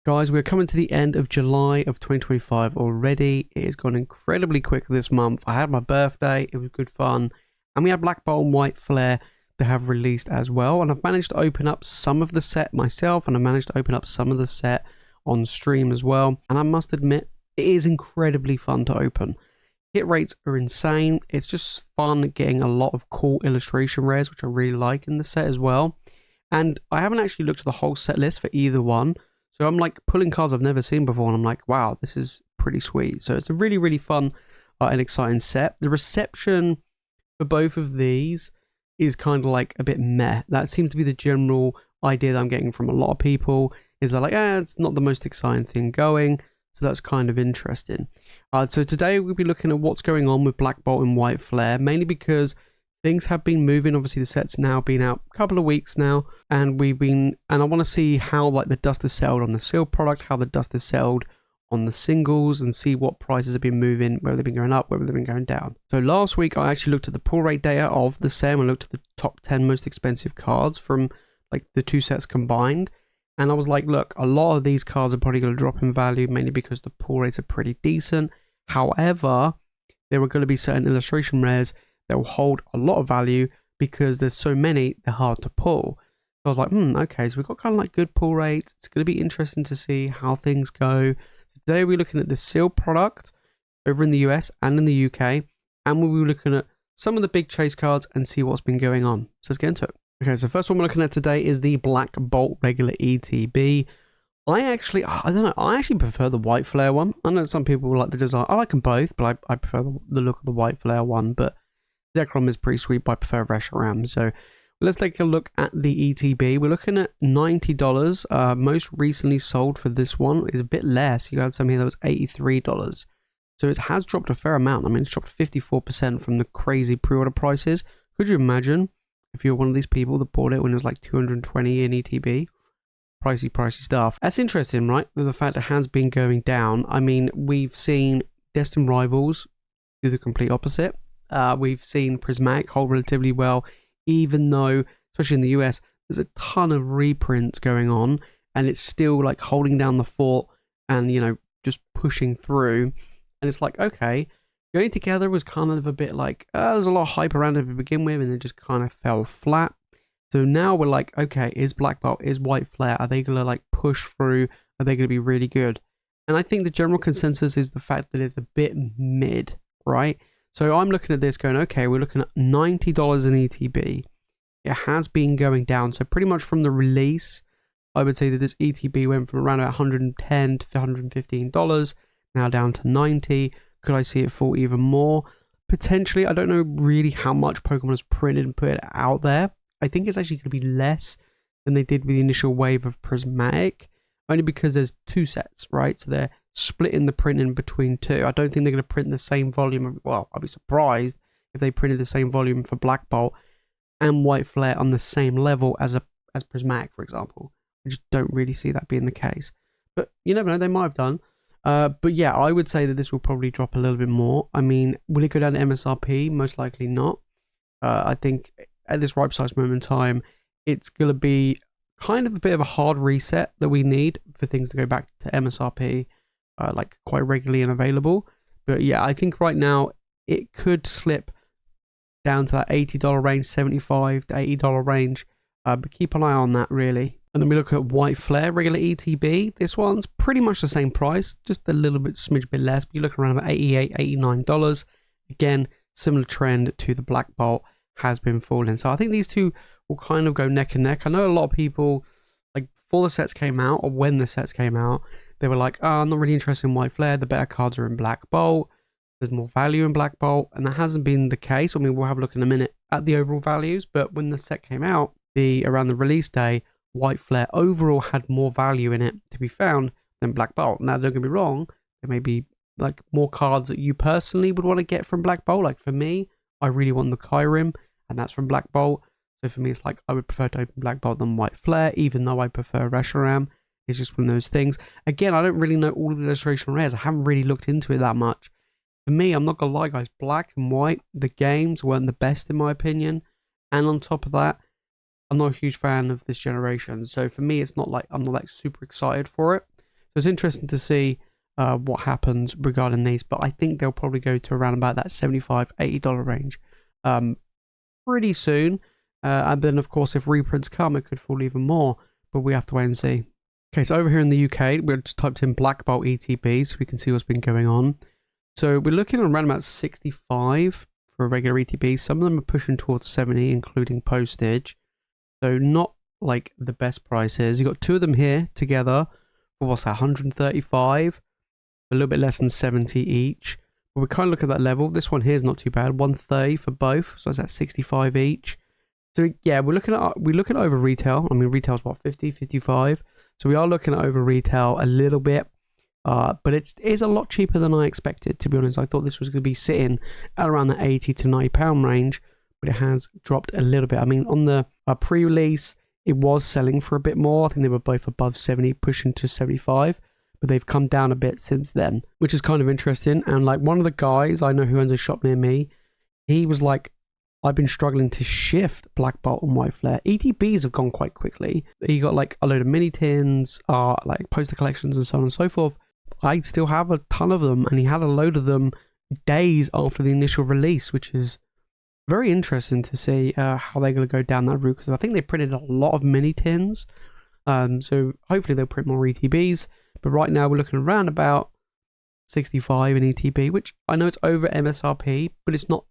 Guys, we're coming to the end of July of 2025 already. It has gone incredibly quick this month. I had my birthday, it was good fun, and we had Black Bolt and White Flare to have released as well. And I've managed to open up some of the set myself, and I managed to open up some of the set on stream as well. And I must admit, it is incredibly fun to open. Hit rates are insane. It's just fun getting a lot of cool illustration rares, which I really like in the set as well. And I haven't actually looked at the whole set list for either one. So I'm like pulling cards I've never seen before, and I'm like, wow, this is pretty sweet. So it's a really, really fun and exciting set. The reception for both of these is kind of like a bit meh. That seems to be the general idea that I'm getting from a lot of people, is they're like, it's not the most exciting thing going. So that's kind of interesting. So today we'll be looking at what's going on with Black Bolt and White Flare, mainly because things have been moving. Obviously, the set's now been out a couple of weeks now, and I want to see how like the dust is settled on the sealed product, how the dust is settled on the singles, and see what prices have been moving, whether they've been going up, whether they've been going down. So last week, I actually looked at the pull rate data of the set, and I looked at the top 10 most expensive cards from like the two sets combined. And I was like, look, a lot of these cards are probably going to drop in value, mainly because the pull rates are pretty decent. However, there were going to be certain illustration rares that will hold a lot of value because there's so many, they're hard to pull. So I was like, okay, so we've got kind of like good pull rates. It's going to be interesting to see how things go. So today we're looking at the sealed product over in the US and in the UK, and we'll be looking at some of the big chase cards and see what's been going on. So let's get into it. Okay, so first one we're looking at today is the Black Bolt regular ETB. I don't know, I actually prefer the White Flare one. I know some people like the design. I like them both, but I prefer the look of the White Flare one. But Zekrom is pretty sweet, but I prefer Reshiram. So let's take a look at the ETB. We're looking at $90. Most recently sold for this one is a bit less. You had some here that was $83. So it has dropped a fair amount. I mean, it's dropped 54% from the crazy pre-order prices. Could you imagine if you're one of these people that bought it when it was like $220 in ETB? Pricey stuff. That's interesting, right? The fact it has been going down. I mean, we've seen Destined Rivals do the complete opposite. We've seen Prismatic hold relatively well, even though, especially in the US, there's a ton of reprints going on, and it's still like holding down the fort and, you know, just pushing through. And it's like, okay, going together was kind of a bit like, there's a lot of hype around it to begin with, and it just kind of fell flat. So now we're like, okay, is Black Bolt, is White Flare, are they going to like push through? Are they going to be really good? And I think the general consensus is the fact that it's a bit mid, right? So I'm looking at this going, okay, we're looking at $90 in ETB. It has been going down. So pretty much from the release, I would say that this ETB went from around about $110 to $115, now down to $90. Could I see it fall even more? Potentially. I don't know really how much Pokemon has printed and put it out there. I think it's actually going to be less than they did with the initial wave of Prismatic, only because there's two sets, right? So they're splitting the printing between two. I don't think they're going to print the same volume. Well, I'd be surprised if they printed the same volume for Black Bolt and White Flare on the same level as Prismatic, for example. I just don't really see that being the case. But you never know, they might have done. But yeah, I would say that this will probably drop a little bit more. I mean, will it go down to MSRP? Most likely not. I think at this right precise moment in time, it's going to be kind of a bit of a hard reset that we need for things to go back to MSRP, like quite regularly and available. But yeah, I think right now it could slip down to that $80 range, $75 to $80 range. But keep an eye on that, really. And then we look at White Flare, regular ETB. This one's pretty much the same price, just a little bit, smidge bit less. But you're looking around about $88, $89. Again, similar trend to the Black Bolt has been falling. So I think these two will kind of go neck and neck. I know a lot of people, like before the sets came out or when the sets came out, they were like, I'm not really interested in White Flare. The better cards are in Black Bolt. There's more value in Black Bolt. And that hasn't been the case. I mean, we'll have a look in a minute at the overall values. But when the set came out, around the release day, White Flare overall had more value in it to be found than Black Bolt. Now, don't get me wrong, there may be like more cards that you personally would want to get from Black Bolt. Like for me, I really want the Kyrim, and that's from Black Bolt. So for me, it's like I would prefer to open Black Bolt than White Flare, even though I prefer Reshiram. It's just one of those things. Again, I don't really know all of the illustration rares. I haven't really looked into it that much. For me, I'm not going to lie, guys, Black and White, the games weren't the best in my opinion. And on top of that, I'm not a huge fan of this generation. So for me, it's not like I'm not like super excited for it. it's interesting to see what happens regarding these, but I think they'll probably go to around about that $75-$80 range pretty soon. And then, of course, if reprints come, it could fall even more, but we have to wait and see. Okay, so over here in the UK, we just typed in Black Bolt ETB so we can see what's been going on. So we're looking at around about 65 for a regular ETB. Some of them are pushing towards 70, including postage. So not like the best prices. You've got two of them here together for what's that, 135, a little bit less than 70 each. But we kind of look at that level. This one here is not too bad, 130 for both, so that's at 65 each. So yeah, we're looking at over retail. I mean, retail's what, 50, 55. So we are looking at over retail a little bit, but it is a lot cheaper than I expected. To be honest, I thought this was going to be sitting at around the 80 to 90 pound range, but it has dropped a little bit. I mean, on the pre-release, it was selling for a bit more. I think they were both above 70, pushing to 75. But they've come down a bit since then, which is kind of interesting. And like one of the guys I know who owns a shop near me, he was like, I've been struggling to shift Black Bolt and White Flare. ETBs have gone quite quickly. He got like a load of mini tins, like poster collections and so on and so forth. I still have a ton of them, and he had a load of them days after the initial release, which is very interesting to see how they're going to go down that route, because I think they printed a lot of mini tins. So hopefully they'll print more ETBs. But right now we're looking around about 65 in ETB, which I know it's over MSRP, but it's not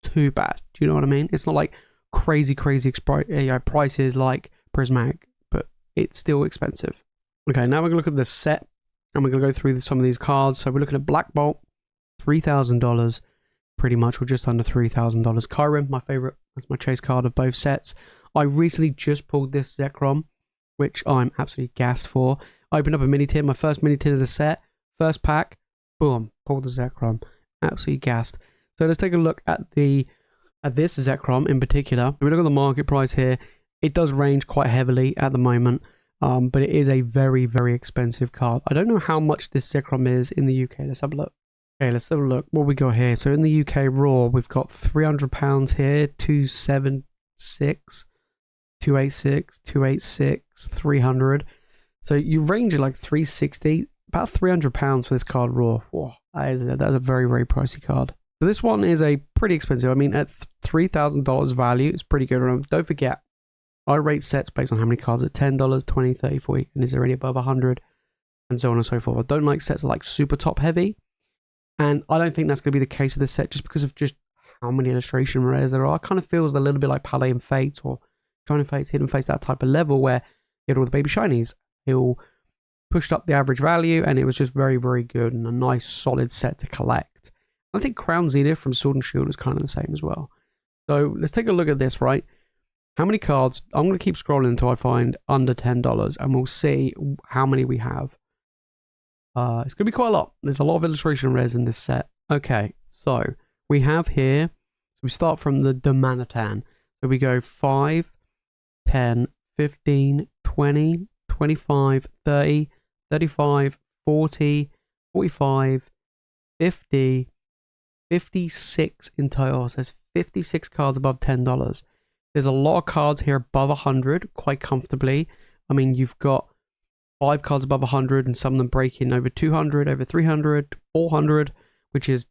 too bad. Do you know what I mean? It's not like crazy prices like Prismatic, but it's still expensive. Okay, now we're going to look at the set, and we're going to go through some of these cards. So we're looking at Black Bolt, $3,000, pretty much, or just under $3,000. Kyurem, my favorite, that's my chase card of both sets. I recently just pulled this Zekrom, which I'm absolutely gassed for. I opened up a mini tin, my first mini tin of the set, first pack, boom, pulled the Zekrom. Absolutely gassed. So let's take a look at this Zekrom in particular. If we look at the market price here, it does range quite heavily at the moment, but it is a very, very expensive card. I don't know how much this Zekrom is in the UK. Let's have a look. Okay, let's have a look. What we got here? So in the UK Raw, we've got £300 here, 276, 286, 286, 300. So you range at like 360, about £300 for this card Raw. Whoa, that is a very, very pricey card. So this one is a pretty expensive. I mean, at $3,000 value, it's pretty good. Don't forget, I rate sets based on how many cards at $10, $20, $30, $40, and is there any above 100, and so on and so forth. I don't like sets that are like super top heavy, and I don't think that's going to be the case with this set just because of just how many illustration rares there are. It kind of feels a little bit like Palette and Fate or Shining Fates, Hidden Fates, that type of level where you had all the baby shinies. It all pushed up the average value, and it was just very, very good and a nice solid set to collect. I think Crown Zenith from Sword and Shield is kind of the same as well. So let's take a look at this, right? How many cards? I'm going to keep scrolling until I find under $10, and we'll see how many we have. It's going to be quite a lot. There's a lot of illustration rares in this set. Okay, so we have here, so we start from the Manatan. So we go 5, 10, 15, 20, 25, 30, 35, 40, 45, 50, 56 in total. So there's 56 cards above $10. There's a lot of cards here above 100 quite comfortably. I mean, you've got 5 cards above 100 and some of them breaking over 200, over 300, 400, which is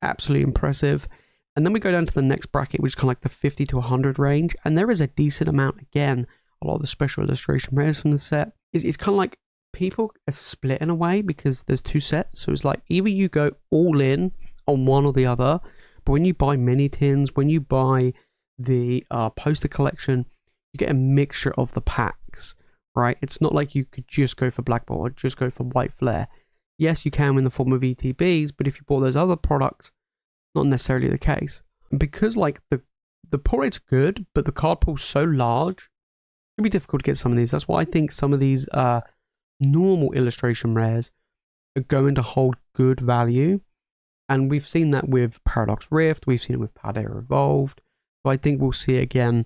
absolutely impressive. And then we go down to the next bracket, which is kind of like the 50 to 100 range. And there is a decent amount, again, a lot of the special illustration rares from the set. It's kind of like people are split in a way because there's 2 sets. So it's like either you go all in on one or the other, but when you buy mini tins, when you buy the poster collection, you get a mixture of the packs, right? It's not like you could just go for Black Bolt or just go for White Flare. Yes, you can in the form of ETBs, but if you bought those other products, not necessarily the case. Because like the pull rate's good, but the card pool's so large, it'd be difficult to get some of these. That's why I think some of these normal illustration rares are going to hold good value. And we've seen that with Paradox Rift, we've seen it with Paldea Evolved. So I think we'll see it again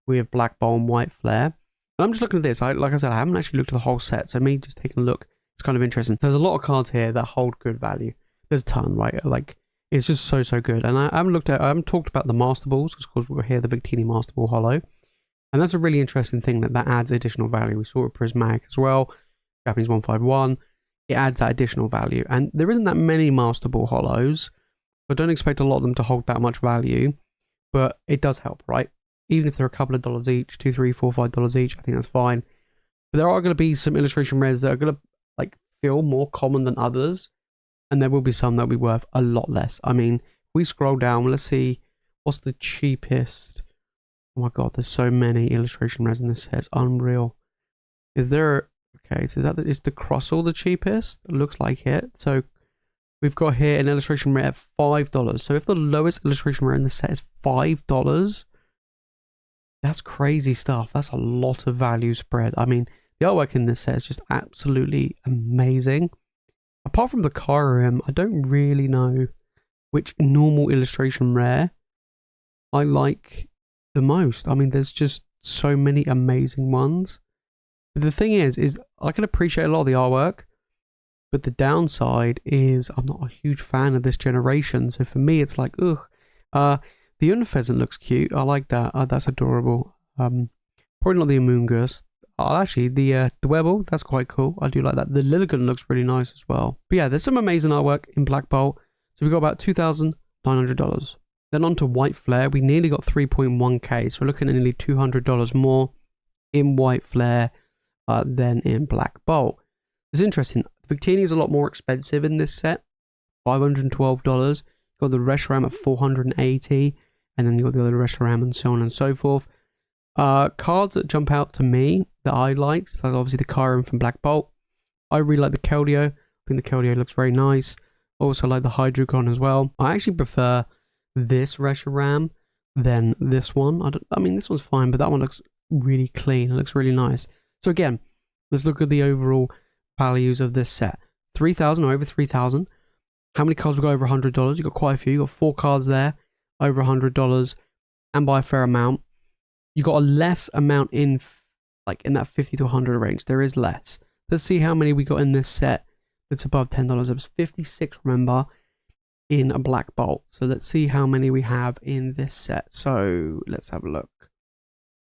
with Black Bolt and White Flare. And I'm just looking at this. Like I said, I haven't actually looked at the whole set, so me just taking a look, it's kind of interesting. There's a lot of cards here that hold good value. There's a ton, right? Like, it's just so good. And I haven't talked about the Master Balls, because of course we'll hear the Big Teeny Master Ball Hollow. And that's a really interesting thing that adds additional value. We saw it with Prismatic as well. Japanese 151. It adds that additional value. And there isn't that many Master Ball Hollows. So I don't expect a lot of them to hold that much value. But it does help, right? Even if they're a couple of dollars each, $2, $3, $4, $5 each, I think that's fine. But there are going to be some illustration rares that are going to like feel more common than others. And there will be some that will be worth a lot less. I mean, if we scroll down, let's see what's the cheapest. Oh my god, there's so many illustration rares in this set. It's unreal. Is there... Okay, so is the Crossel the cheapest? It looks like it. So we've got here an illustration rare at $5. So if the lowest illustration rare in the set is $5, that's crazy stuff. That's a lot of value spread. I mean, the artwork in this set is just absolutely amazing. Apart from the Kyurem, I don't really know which normal illustration rare I like the most. I mean, there's just so many amazing ones. But the thing is I can appreciate a lot of the artwork, but the downside is I'm not a huge fan of this generation. So for me, it's like, ugh. The Unpheasant looks cute. I like that. That's adorable. Probably not the Amoonguss. Actually, the Dwebble, that's quite cool. I do like that. The Lilligant looks really nice as well. But yeah, there's some amazing artwork in Black Bolt. So we got about $2,900. Then on to White Flare. We nearly got 3.1k. So we're looking at nearly $200 more in White Flare than in Black Bolt. It's interesting. Victini is a lot more expensive in this set. $512. Got the Reshiram at $480. And then you got the other Reshiram and so on and so forth. Cards that jump out to me that I like, so obviously the Kyurem from Black Bolt. I really like the Keldeo. I think the Keldeo looks very nice. Also like the Hydreigon as well. I actually prefer this Reshiram than this one. I mean, this one's fine, but that one looks really clean. It looks really nice. So again, let's look at the overall values of this set. 3,000 or over 3,000. How many cards we got over $100? You got quite a few. You got 4 cards there over $100, and by a fair amount. You got a less amount in, like in that 50 to 100 range. There is less. Let's see how many we got in this set that's above $10. It was 56, remember, in a Black Bolt. So let's see how many we have in this set. So let's have a look.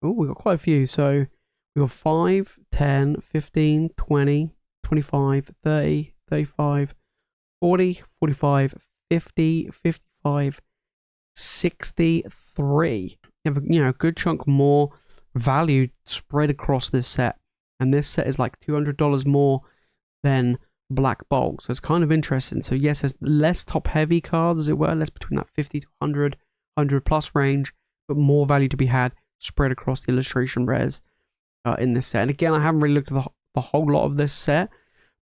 Oh, we got quite a few. So we got 5, 10, 15, 20, 25, 30, 35, 40, 45, 50, 55, 63. You know, a good chunk more value spread across this set, and this set is like $200 more than Black Bolt, so it's kind of interesting. So yes, there's less top heavy cards, as it were, less between that 50 to 100 plus range, but more value to be had spread across the illustration rares in this set. And again, I haven't really looked at the whole lot of this set,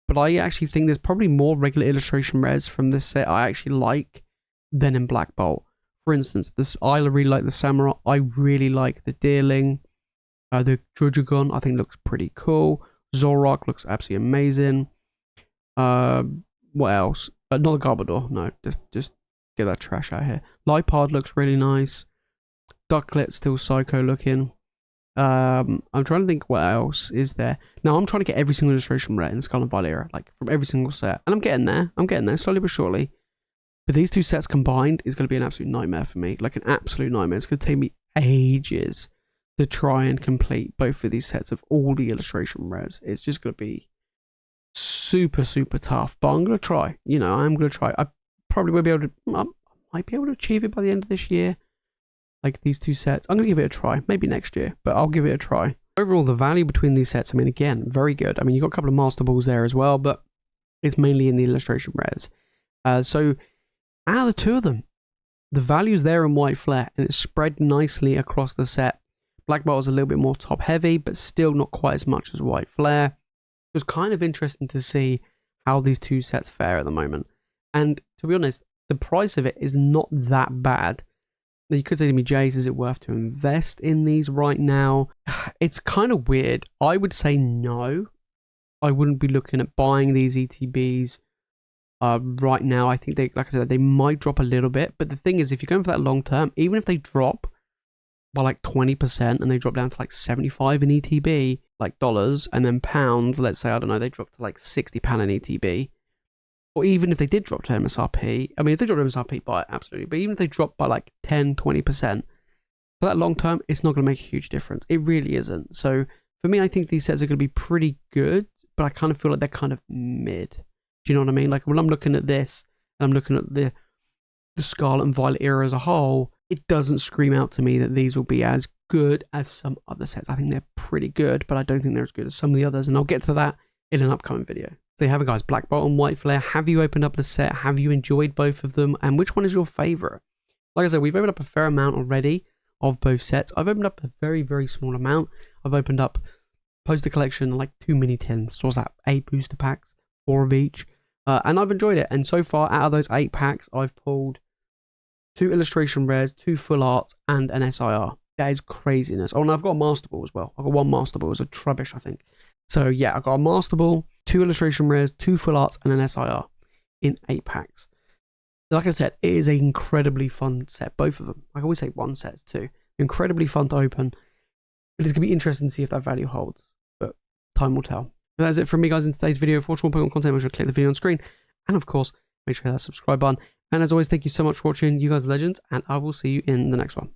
but I actually think there's probably more regular illustration rares from this set I actually like than in Black Bolt. For instance, I really like the Samurai. I really like the Deerling. The Drujagon, I think, looks pretty cool. Zoroark looks absolutely amazing. What else? Not the Garbodor. No, just get that trash out of here. Lipard looks really nice. Ducklet still psycho looking. I'm trying to think what else is there. Now I'm trying to get every single illustration rare in Scarlet Violet era, like from every single set, and I'm getting there. I'm getting there slowly but surely. But these two sets combined is going to be an absolute nightmare for me. Like an absolute nightmare. It's going to take me ages to try and complete both of these sets of all the illustration rares. It's just going to be super, super tough. But I'm going to try. You know, I'm going to try. I probably will be able to... I might be able to achieve it by the end of this year. Like these two sets. I'm going to give it a try. Maybe next year. But I'll give it a try. Overall, the value between these sets, I mean, again, very good. I mean, you've got a couple of Master Balls there as well. But it's mainly in the illustration rares. So... out of the two of them, the value's there in White Flare, and it's spread nicely across the set. Black Bolt is a little bit more top heavy, but still not quite as much as White Flare. It was kind of interesting to see how these two sets fare at the moment. And to be honest, the price of it is not that bad. Now you could say to me, Jace, is it worth to invest in these right now? It's kind of weird. I would say no. I wouldn't be looking at buying these ETBs right now. I think they, like I said, they might drop a little bit, but the thing is, if you're going for that long term, even if they drop by like 20% and they drop down to like 75 in ETB, like dollars, and then pounds, let's say, I don't know, they drop to like £60 in ETB, or even if they did drop to MSRP, I mean, if they drop to MSRP, buy it, absolutely, but even if they drop by like 10-20%, for that long term, it's not going to make a huge difference. It really isn't. So for me, I think these sets are going to be pretty good, but I kind of feel like they're kind of mid. Do you know what I mean? Like when I'm looking at this, and I'm looking at the Scarlet and Violet era as a whole, it doesn't scream out to me that these will be as good as some other sets. I think they're pretty good, but I don't think they're as good as some of the others, and I'll get to that in an upcoming video. So you have it, guys. Black Bolt and White Flare. Have you opened up the set? Have you enjoyed both of them? And which one is your favorite? Like I said, we've opened up a fair amount already of both sets. I've opened up a very, very small amount. I've opened up poster collection, like 2 mini tins. So what's that? 8 booster packs, 4 of each. And I've enjoyed it. And so far, out of those 8 packs, I've pulled 2 illustration rares, 2 full arts, and an SIR. That is craziness. Oh, and I've got a Master Ball as well. I've got 1 Master Ball. It was a Trubbish, I think. So yeah, I've got a Master Ball, 2 illustration rares, 2 full arts, and an SIR in 8 packs. Like I said, it is an incredibly fun set, both of them. I always say one set, 2. Incredibly fun to open. It is going to be interesting to see if that value holds, but time will tell. And that's it from me, guys, in today's video. If you watch more Pokemon content, make sure to click the video on screen. And of course, make sure to hit that subscribe button. And as always, thank you so much for watching. You guys are legends, and I will see you in the next one.